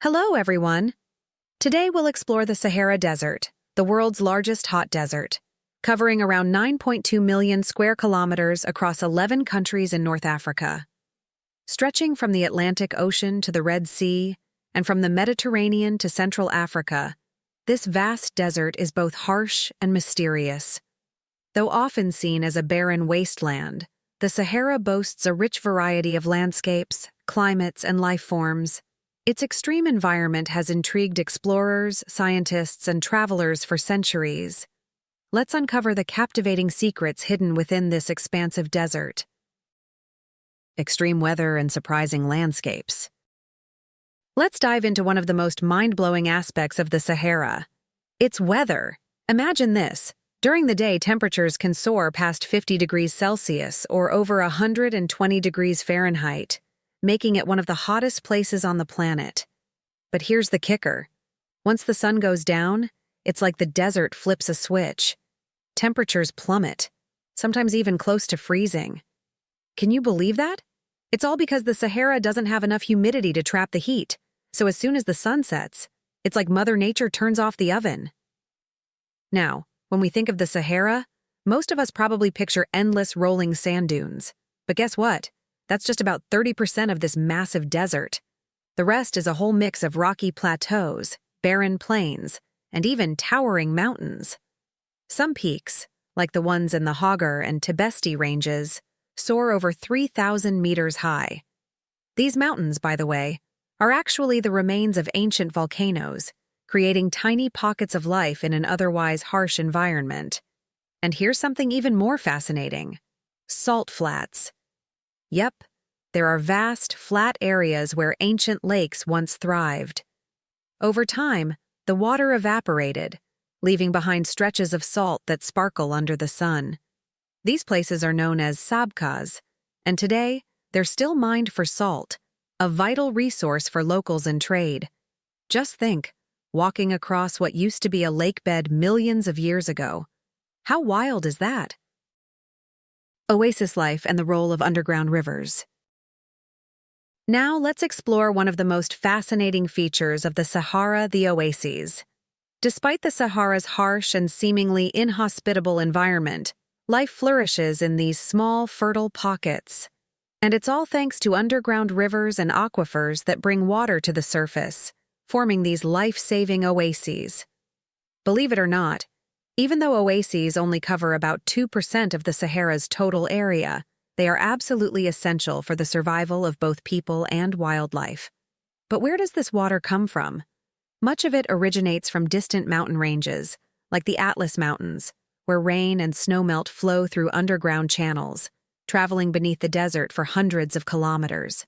Hello, everyone. Today we'll explore the Sahara Desert, the world's largest hot desert, covering around 9.2 million square kilometers across 11 countries in North Africa. Stretching from the Atlantic Ocean to the Red Sea and from the Mediterranean to Central Africa, this vast desert is both harsh and mysterious. Though often seen as a barren wasteland, the Sahara boasts a rich variety of landscapes, climates, and life forms. Its extreme environment has intrigued explorers, scientists, and travelers for centuries. Let's uncover the captivating secrets hidden within this expansive desert. Extreme weather and surprising landscapes. Let's dive into one of the most mind-blowing aspects of the Sahara. Its weather. Imagine this. During the day, temperatures can soar past 50 degrees Celsius or over 120 degrees Fahrenheit, making it one of the hottest places on the planet. But here's the kicker. Once the sun goes down, it's like the desert flips a switch. Temperatures plummet, sometimes even close to freezing. Can you believe that? It's all because the Sahara doesn't have enough humidity to trap the heat, so as soon as the sun sets, it's like Mother Nature turns off the oven. Now, when we think of the Sahara, most of us probably picture endless rolling sand dunes. But guess what? That's just about 30% of this massive desert. The rest is a whole mix of rocky plateaus, barren plains, and even towering mountains. Some peaks, like the ones in the Hagar and Tibesti ranges, soar over 3,000 meters high. These mountains, by the way, are actually the remains of ancient volcanoes, creating tiny pockets of life in an otherwise harsh environment. And here's something even more fascinating. Salt flats. Yep, there are vast, flat areas where ancient lakes once thrived. Over time, the water evaporated, leaving behind stretches of salt that sparkle under the sun. These places are known as sabkhas, and today, they're still mined for salt, a vital resource for locals and trade. Just think, walking across what used to be a lake bed millions of years ago. How wild is that? Oasis life and the role of underground rivers. Now let's explore one of the most fascinating features of the Sahara, the oases. Despite the Sahara's harsh and seemingly inhospitable environment, life flourishes in these small, fertile pockets. And it's all thanks to underground rivers and aquifers that bring water to the surface, forming these life-saving oases. Believe it or not, even though oases only cover about 2% of the Sahara's total area, they are absolutely essential for the survival of both people and wildlife. But where does this water come from? Much of it originates from distant mountain ranges, like the Atlas Mountains, where rain and snowmelt flow through underground channels, traveling beneath the desert for hundreds of kilometers.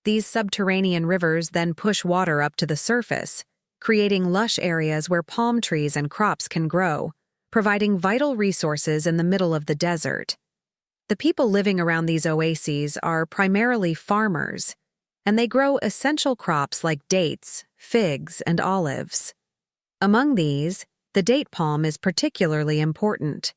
These subterranean rivers then push water up to the surface, creating lush areas where palm trees and crops can grow, providing vital resources in the middle of the desert. The people living around these oases are primarily farmers, and they grow essential crops like dates, figs, and olives. Among these, the date palm is particularly important.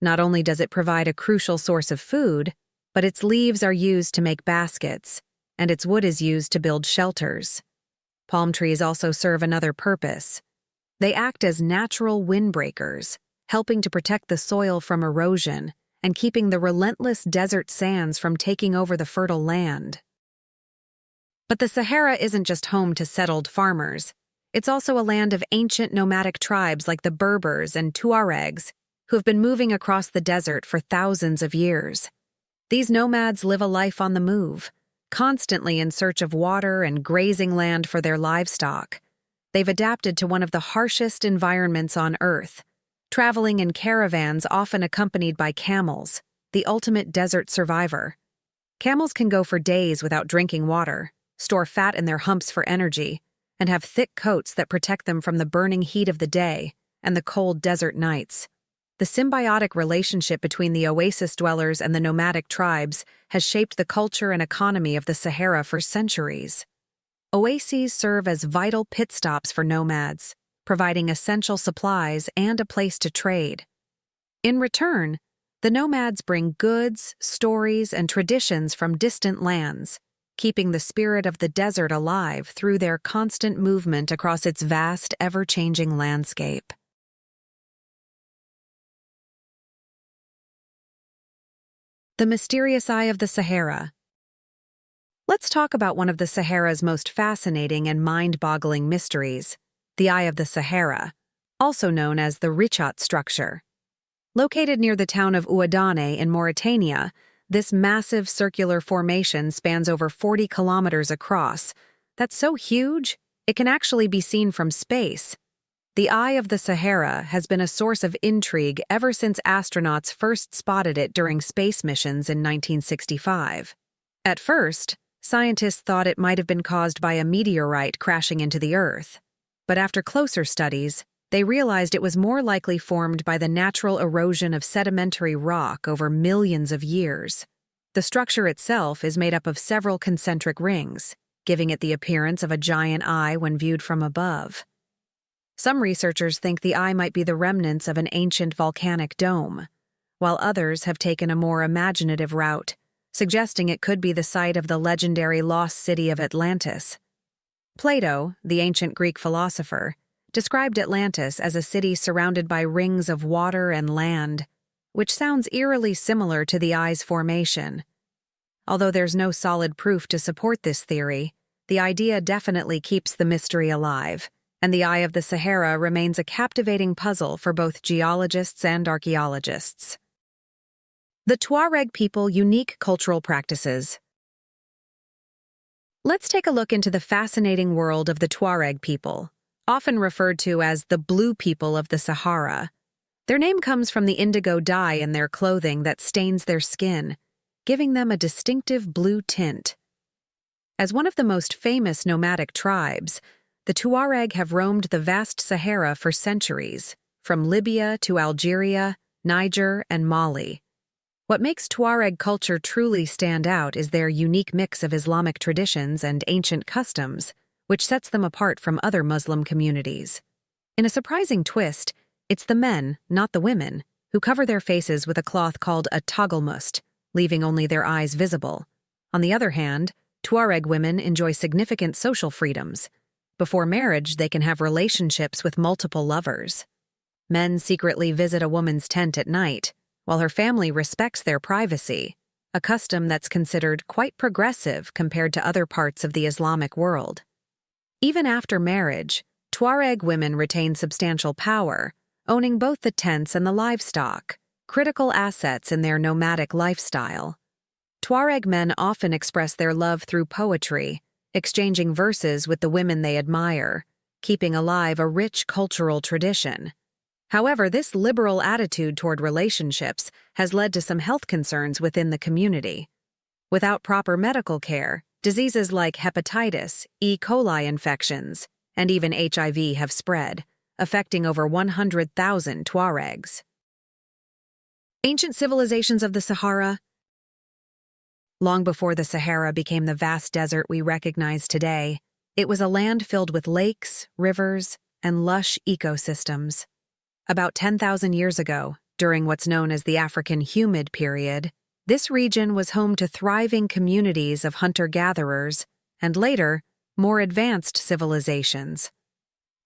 Not only does it provide a crucial source of food, but its leaves are used to make baskets, and its wood is used to build shelters. Palm trees also serve another purpose. They act as natural windbreakers, helping to protect the soil from erosion and keeping the relentless desert sands from taking over the fertile land. But the Sahara isn't just home to settled farmers. It's also a land of ancient nomadic tribes like the Berbers and Tuaregs, who have been moving across the desert for thousands of years. These nomads live a life on the move, constantly in search of water and grazing land for their livestock. They've adapted to one of the harshest environments on Earth, traveling in caravans often accompanied by camels, the ultimate desert survivor. Camels can go for days without drinking water, store fat in their humps for energy, and have thick coats that protect them from the burning heat of the day and the cold desert nights. The symbiotic relationship between the oasis dwellers and the nomadic tribes has shaped the culture and economy of the Sahara for centuries. Oases serve as vital pit stops for nomads, providing essential supplies and a place to trade. In return, the nomads bring goods, stories, and traditions from distant lands, keeping the spirit of the desert alive through their constant movement across its vast, ever-changing landscape. The mysterious Eye of the Sahara. Let's talk about one of the Sahara's most fascinating and mind-boggling mysteries, the Eye of the Sahara, also known as the Richat structure. Located near the town of Ouadane in Mauritania, this massive circular formation spans over 40 kilometers across. That's so huge, it can actually be seen from space. The Eye of the Sahara has been a source of intrigue ever since astronauts first spotted it during space missions in 1965. At first, scientists thought it might have been caused by a meteorite crashing into the Earth. But after closer studies, they realized it was more likely formed by the natural erosion of sedimentary rock over millions of years. The structure itself is made up of several concentric rings, giving it the appearance of a giant eye when viewed from above. Some researchers think the eye might be the remnants of an ancient volcanic dome, while others have taken a more imaginative route, suggesting it could be the site of the legendary lost city of Atlantis. Plato, the ancient Greek philosopher, described Atlantis as a city surrounded by rings of water and land, which sounds eerily similar to the eye's formation. Although there's no solid proof to support this theory, the idea definitely keeps the mystery alive, and the Eye of the Sahara remains a captivating puzzle for both geologists and archaeologists. The Tuareg people' unique cultural practices. Let's take a look into the fascinating world of the Tuareg people, often referred to as the blue people of the Sahara. Their name comes from the indigo dye in their clothing that stains their skin, giving them a distinctive blue tint. As one of the most famous nomadic tribes, the Tuareg have roamed the vast Sahara for centuries, from Libya to Algeria, Niger, and Mali. What makes Tuareg culture truly stand out is their unique mix of Islamic traditions and ancient customs, which sets them apart from other Muslim communities. In a surprising twist, it's the men, not the women, who cover their faces with a cloth called a tagelmust, leaving only their eyes visible. On the other hand, Tuareg women enjoy significant social freedoms. Before marriage, they can have relationships with multiple lovers. Men secretly visit a woman's tent at night, while her family respects their privacy, a custom that's considered quite progressive compared to other parts of the Islamic world. Even after marriage, Tuareg women retain substantial power, owning both the tents and the livestock, critical assets in their nomadic lifestyle. Tuareg men often express their love through poetry, exchanging verses with the women they admire, keeping alive a rich cultural tradition. However, this liberal attitude toward relationships has led to some health concerns within the community. Without proper medical care, diseases like hepatitis, E. coli infections, and even HIV have spread, affecting over 100,000 Tuaregs. Ancient civilizations of the Sahara. Long before the Sahara became the vast desert we recognize today, it was a land filled with lakes, rivers, and lush ecosystems. About 10,000 years ago, during what's known as the African humid period, this region was home to thriving communities of hunter-gatherers, and later, more advanced civilizations.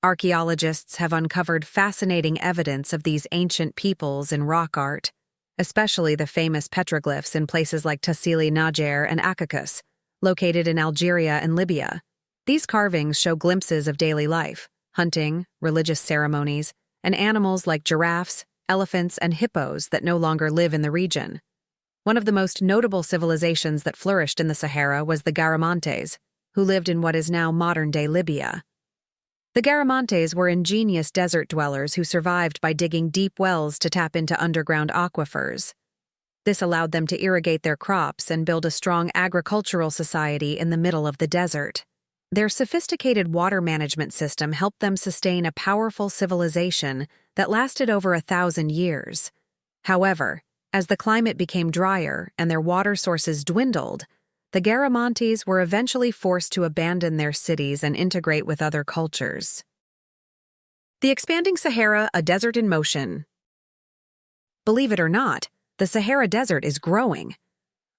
Archaeologists have uncovered fascinating evidence of these ancient peoples in rock art, especially the famous petroglyphs in places like Tassili Najer and Akakus, located in Algeria and Libya. These carvings show glimpses of daily life, hunting, religious ceremonies, and animals like giraffes, elephants, and hippos that no longer live in the region. One of the most notable civilizations that flourished in the Sahara was the Garamantes, who lived in what is now modern-day Libya. The Garamantes were ingenious desert dwellers who survived by digging deep wells to tap into underground aquifers. This allowed them to irrigate their crops and build a strong agricultural society in the middle of the desert. Their sophisticated water management system helped them sustain a powerful civilization that lasted over 1,000 years. However, as the climate became drier and their water sources dwindled, the Garamantes were eventually forced to abandon their cities and integrate with other cultures. The Expanding Sahara, a desert in motion. Believe it or not, the Sahara Desert is growing.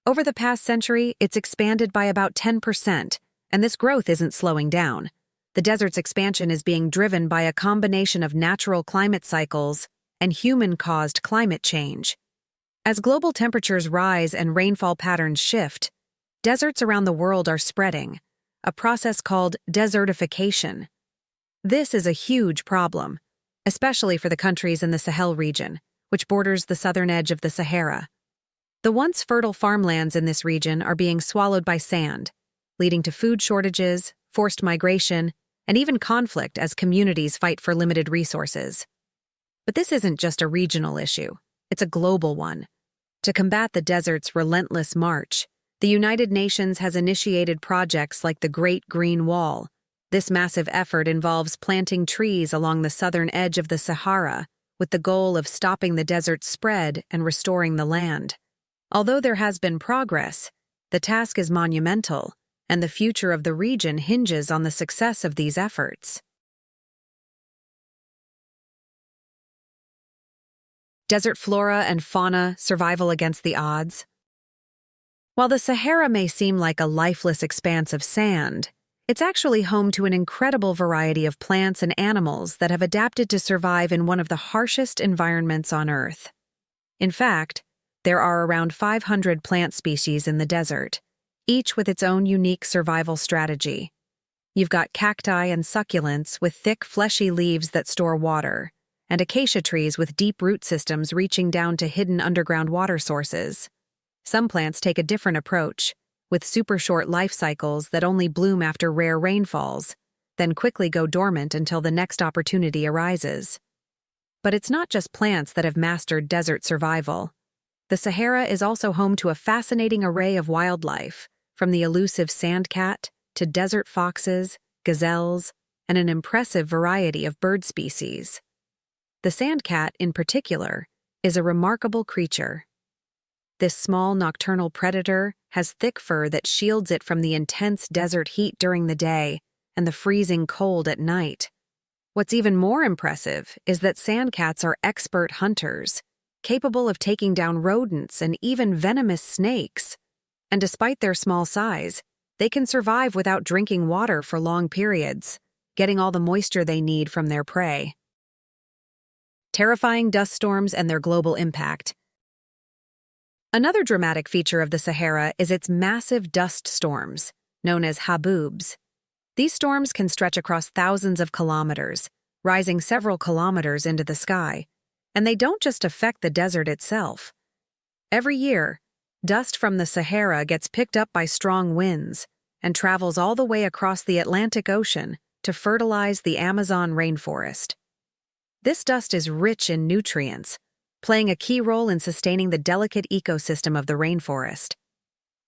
Over the past century, it's expanded by about 10%, and this growth isn't slowing down. The desert's expansion is being driven by a combination of natural climate cycles and human-caused climate change. As global temperatures rise and rainfall patterns shift, deserts around the world are spreading, a process called desertification. This is a huge problem, especially for the countries in the Sahel region, which borders the southern edge of the Sahara. The once fertile farmlands in this region are being swallowed by sand, leading to food shortages, forced migration, and even conflict as communities fight for limited resources. But this isn't just a regional issue, it's a global one. To combat the desert's relentless march, the United Nations has initiated projects like the Great Green Wall. This massive effort involves planting trees along the southern edge of the Sahara, with the goal of stopping the desert's spread and restoring the land. Although there has been progress, the task is monumental, and the future of the region hinges on the success of these efforts. Desert flora and fauna, survival against the odds. While the Sahara may seem like a lifeless expanse of sand, it's actually home to an incredible variety of plants and animals that have adapted to survive in one of the harshest environments on Earth. In fact, there are around 500 plant species in the desert, each with its own unique survival strategy. You've got cacti and succulents with thick, fleshy leaves that store water, and acacia trees with deep root systems reaching down to hidden underground water sources. Some plants take a different approach, with super short life cycles that only bloom after rare rainfalls, then quickly go dormant until the next opportunity arises. But it's not just plants that have mastered desert survival. The Sahara is also home to a fascinating array of wildlife, from the elusive sandcat to desert foxes, gazelles, and an impressive variety of bird species. The sandcat, in particular, is a remarkable creature. This small nocturnal predator has thick fur that shields it from the intense desert heat during the day and the freezing cold at night. What's even more impressive is that sandcats are expert hunters, capable of taking down rodents and even venomous snakes. And despite their small size, they can survive without drinking water for long periods, getting all the moisture they need from their prey. Terrifying dust storms and their global impact. Another dramatic feature of the Sahara is its massive dust storms, known as haboobs. These storms can stretch across thousands of kilometers, rising several kilometers into the sky, and they don't just affect the desert itself. Every year, dust from the Sahara gets picked up by strong winds and travels all the way across the Atlantic Ocean to fertilize the Amazon rainforest. This dust is rich in nutrients, playing a key role in sustaining the delicate ecosystem of the rainforest.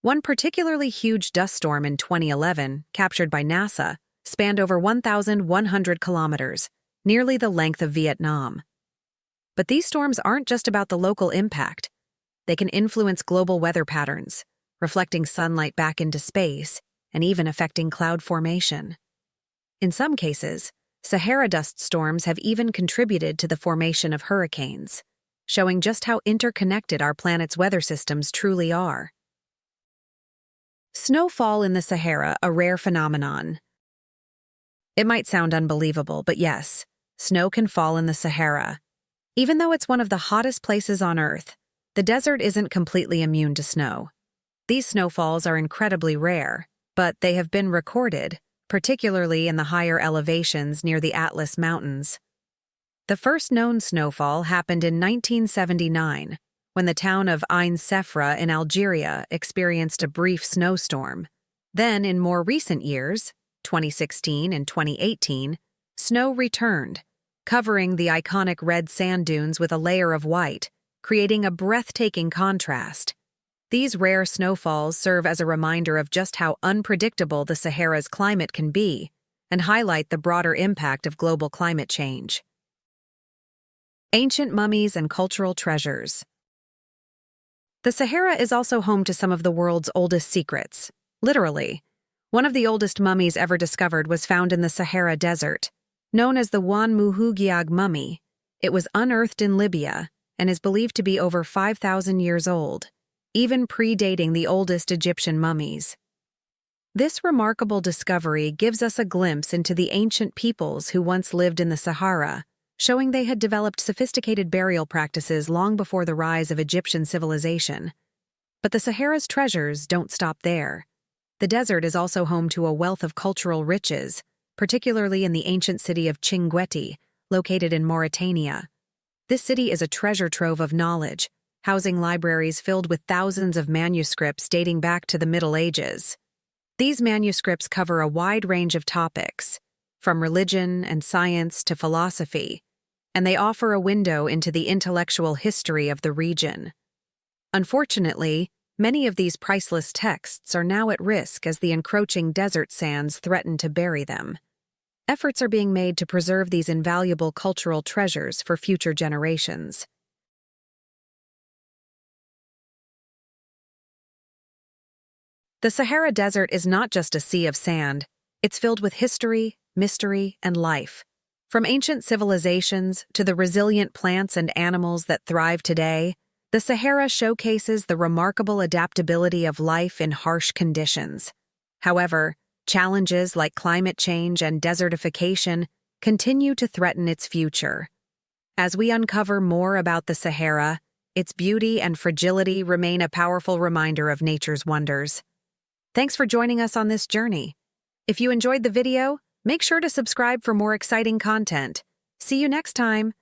One particularly huge dust storm in 2011, captured by NASA, spanned over 1,100 kilometers, nearly the length of Vietnam. But these storms aren't just about the local impact. They can influence global weather patterns, reflecting sunlight back into space and even affecting cloud formation. In some cases, Sahara dust storms have even contributed to the formation of hurricanes, showing just how interconnected our planet's weather systems truly are. Snowfall in the Sahara, a rare phenomenon. It might sound unbelievable, but yes, snow can fall in the Sahara. Even though it's one of the hottest places on Earth, the desert isn't completely immune to snow. These snowfalls are incredibly rare, but they have been recorded, particularly in the higher elevations near the Atlas Mountains. The first known snowfall happened in 1979, when the town of Ain Sefra in Algeria experienced a brief snowstorm. Then, in more recent years, 2016 and 2018, snow returned, covering the iconic red sand dunes with a layer of white, creating a breathtaking contrast. These rare snowfalls serve as a reminder of just how unpredictable the Sahara's climate can be and highlight the broader impact of global climate change. Ancient mummies and cultural treasures. The Sahara is also home to some of the world's oldest secrets, literally. One of the oldest mummies ever discovered was found in the Sahara Desert. Known as the Wan Muhugiag mummy, it was unearthed in Libya and is believed to be over 5,000 years old. even predating the oldest Egyptian mummies. This remarkable discovery gives us a glimpse into the ancient peoples who once lived in the Sahara, showing they had developed sophisticated burial practices long before the rise of Egyptian civilization. But the Sahara's treasures don't stop there. The desert is also home to a wealth of cultural riches, particularly in the ancient city of Chinguetti, located in Mauritania. This city is a treasure trove of knowledge, housing libraries filled with thousands of manuscripts dating back to the Middle Ages. These manuscripts cover a wide range of topics, from religion and science to philosophy, and they offer a window into the intellectual history of the region. Unfortunately, many of these priceless texts are now at risk as the encroaching desert sands threaten to bury them. Efforts are being made to preserve these invaluable cultural treasures for future generations. The Sahara Desert is not just a sea of sand, it's filled with history, mystery, and life. From ancient civilizations to the resilient plants and animals that thrive today, the Sahara showcases the remarkable adaptability of life in harsh conditions. However, challenges like climate change and desertification continue to threaten its future. As we uncover more about the Sahara, its beauty and fragility remain a powerful reminder of nature's wonders. Thanks for joining us on this journey. If you enjoyed the video, make sure to subscribe for more exciting content. See you next time.